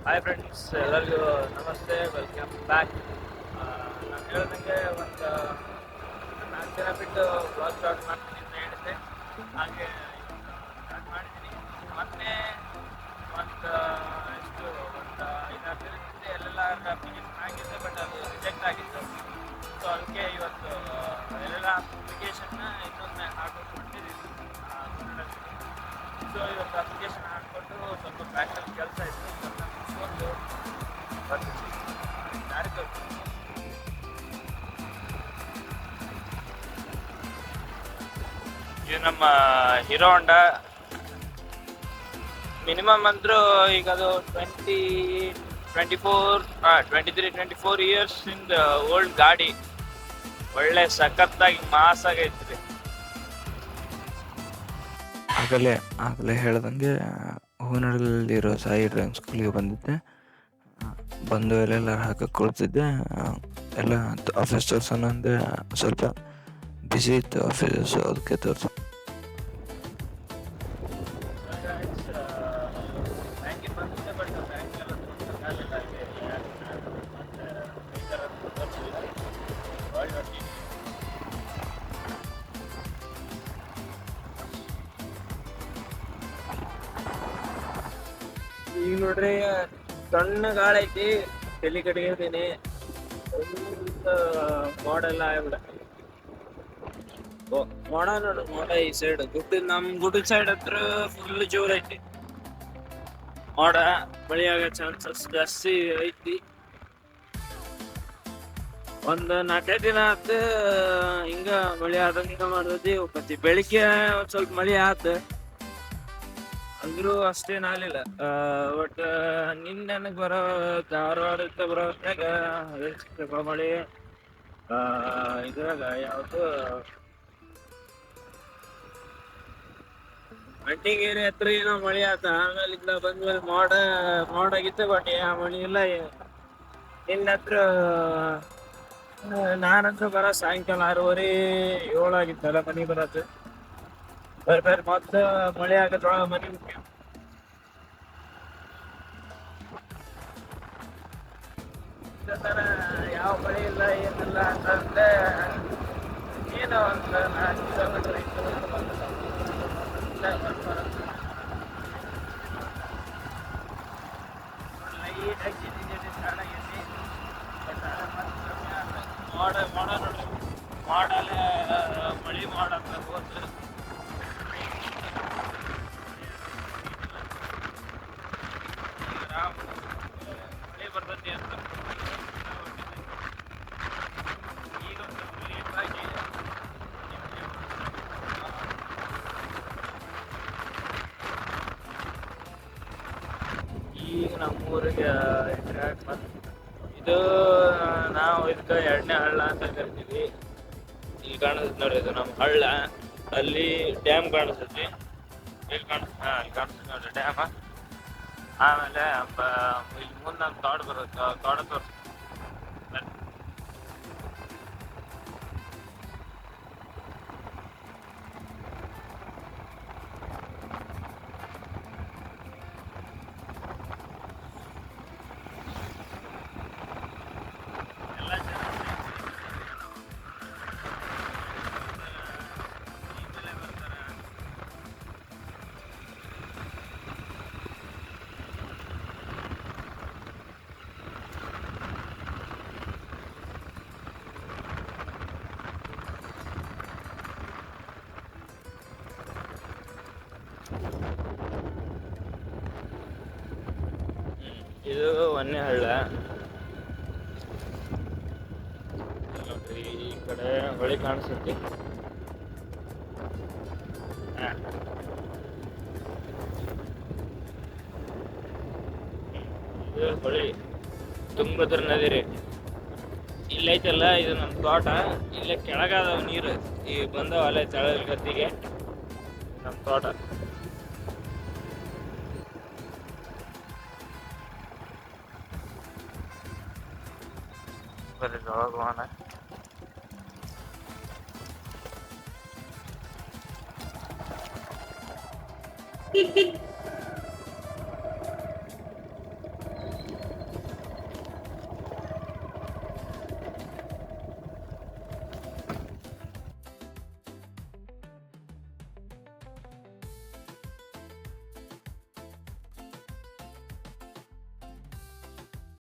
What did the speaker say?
Hi friends, ಎಲ್ಲರಿಗೂ ನಮಸ್ತೆ, welcome back. ನಾನು ಹೇಳ್ದಂಗೆ ಒಂದು 4 ದಿನ ಬಿಟ್ಟು ಬ್ಲಾಗ್ ಸ್ಟಾರ್ಟ್ ಮಾಡ್ತೀನಿ ಅಂತ ಹೇಳಿದ್ದೆ. ಹಾಗೆ ಸ್ಟಾರ್ಟ್ ಮಾಡಿದ್ದೀನಿ. ಮೊನ್ನೆ ಒಂದು ಒಂದು 5-6 ದಿನದಿಂದ ಎಲ್ಲೆಲ್ಲ ಅಪ್ಲಿಕೇಶನ್ ಆಗಿದ್ದೆ, ಬಟ್ ಅದು ರಿಜೆಕ್ಟ್ ಆಗಿತ್ತು. ಸೊ ಅದಕ್ಕೆ ಇವತ್ತು ಎಲ್ಲ ಅಪ್ಲಿಕೇಶನ್ನ ಇನ್ನೊಮ್ಮೆ ಹಾಕೊಂಡು ಬಿಟ್ಟಿದ್ದೀನಿ. ಸೊ ಇವತ್ತು ಅಪ್ಲಿಕೇಶನ್ ಹಾಕ್ಕೊಂಡು ಸ್ವಲ್ಪ ಬ್ಯಾಂಕಲ್ಲಿ ಕೆಲಸ ಇತ್ತು, ಸ್ವಲ್ಪ ಮುಗಿಸ್ಕೊಂಡು ಬರ್ತೀನಿ. ಯಾರಿಗೂ ಇದು ನಮ್ಮ ಹೀರೋ ಹೊಂಡ. ಮಿನಿಮಮ್ ಅಂದರೂ ಈಗ ಅದು 23-24 ಇಯರ್ಸ್ ಇಂದ ಓಲ್ಡ್ ಗಾಡಿ. ಒಳ್ಳೆ ಸಖತ್ತಾಗಿ ಮಾಸ್ ಆಗೈತ್ರಿ. ಆಗಲೇ ಹೇಳ್ದಂಗೆ ಹೂವಿನಡಗಲಿರೋ ಸಾಯಿ ಡ್ರೈವಿಂಗ್ ಸ್ಕೂಲಿಗೆ ಬಂದಿದ್ದೆ. ಬಂದು ಎಲ್ಲೆಲ್ಲ ಹಾಕಕ್ಕೆ ಕೊಡ್ತಿದ್ದೆ. ಎಲ್ಲ ಆಫೀಸ್ ತೋರ್ಸೋಣ ಅಂದೆ, ಸ್ವಲ್ಪ ಬಿಸಿ ಇತ್ತು ಆಫೀಸ್, ಅದಕ್ಕೆ ತೋರಿಸು. ಬ್ಯಾಂಕಿಗೆ ಬಂದಿದ್ದೆ, ಬಟ್ ಬ್ಯಾಂಕೆಲ್ಲ ಈಗ ನೋಡ್ರಿ, ಸಣ್ಣ ಗಾಳಿ ಐತಿ, ತಲೆ ಕಟ್ಗಿರ್ತೀನಿ. ಮೋಡೆಲ್ಲ ಆಗ್ಬಿಡ. ಮೋಡ ನೋಡ್ರಿ, ಮೋಡ ಈ ಸೈಡ್ ಗುಡ್ಡದ ಸೈಡ್ ಹತ್ರ ಫುಲ್ ಜೋರ್ ಐತಿ. ಮೋಡ ಮಳೆ ಆಗೋ ಚಾನ್ಸಸ್ ಜಾಸ್ತಿ ಐತಿ. ಒಂದು 4-5 ದಿನ ಆತ ಹಿಂಗ ಮಳೆ ಆದಂಗ ಮಾಡ್ತೈತಿ. ಮತ್ತೆ ಬೆಳಿಗ್ಗೆ ಒಂದ್ ಸ್ವಲ್ಪ ಮಳೆ ಆತ, ಅಂದ್ರೂ ಅಷ್ಟೇನ್ ಆಗ್ಲಿಲ್ಲ. ಬಟ್ ನಿನ್ನೆ ನನಗ್ ಧಾರವಾಡಕ್ಕೆ ಬರೋ ಹೊತ್ನ್ಯಾಗ ಸ್ವಲ್ಪ ಮಳೆ. ಇದ್ರಾಗ ಯಾವ್ದು ಅಂಟಿಗೇರಿ ಹತ್ರ ಏನೋ ಮಳೆ ಆತ. ಆಮೇಲೆ ಇದ್ದ ಬಂದ್ಮೇಲೆ ಮೋಡ ಆಗಿತ್ತು, ಬಟ್ ಆ ಮಳೆ ಇಲ್ಲ. ನಿನ್ನ ಹತ್ರ ನಾನಂತ್ರ ಬರೋ ಸಾಯಂಕಾಲ 6:30-7 ಆಗಿತ್ತಲ್ಲ ಮನೆಗೆ ಬರೋದು. ಬೇರೆ ಮತ್ತೆ ಮಳೆ ಆಗದ್ರೊಳಗ ಮನೆ ಮುಖ್ಯ. ಯಾವ ಮಳೆ ಇಲ್ಲ ಏನಿಲ್ಲ ಅಂತಂದ್ರೆ ಏನೋ ಒಂದು 4 ಕಿಲೋಮೀಟರ್ ಇತ್ತು ಲೈಟ್ ಆಗಿ ಜಡಿ ಸ್ಟಾರ್ಟ್ ಆಗೈತಿ. ಬಟ್ ಮೋಡ ನೋಡ್ರಿ, ಮಾಡಲೇ ಮಳೆ ಮಾಡತ್ತ ಹೋದ್ರೆ ಮಳೆ ಬರ್ತೈತಿ ಅಂತ ಈಗ ಒಂದು ಲೇಟ್ ಆಗಿ ಈಗ ನಮ್ಮೂರಿಗೆ ಇದು ನಾವು ಇದಕ್ಕೆ 2ನೇ ಹಳ್ಳ ಅಂತ ಕರಿತೀವಿ. ಇಲ್ಲಿ ಕಾಣಿಸ್ತದೆ ನೋಡಿ, ಇದು ನಮ್ಮ ಹಳ್ಳ. ಅಲ್ಲಿ ಡ್ಯಾಮ್ ಕಾಣಿಸ್ತೈತಿ. ಇಲ್ಲಿ ಕಾಣಿಸ್ತದೆ ನೋಡ್ರಿ ಡ್ಯಾಮ್. ಆಮೇಲೆ ಇಲ್ಲಿ ಮುಂದೆ ನಮ್ಮ ತೋಟ ಬರುತ್ತೆ, ತೋಟ ತೋರಿಸ್ತೀನಿ. ಎಲ್ಲ ಬರ್ತಾರೆ. ಇದು 1ನೇ ಹಳ್ಳ ನೋಡ್ರಿ. ಈ ಕಡೆ ಹೊಳಿ ಕಾಣಿಸ್ತೈತಿ. ಇದು ಹೊಳಿ ತುಂಗಭದ್ರಾ ನದಿ ರೀ. ಇಲ್ಲೈತಲ್ಲ, ಇದು ನಮ್ಮ ತೋಟ. ಇಲ್ಲೇ ಕೆಳಗಾದವ ನೀರು, ಈ ಬಂದವ ಅಲ್ಲೇ ತಳದ ಗದ್ದಿಗೆ ನಮ್ಮ ತೋಟ. ಬರ್ರಿ ಹೋಗೋಣ.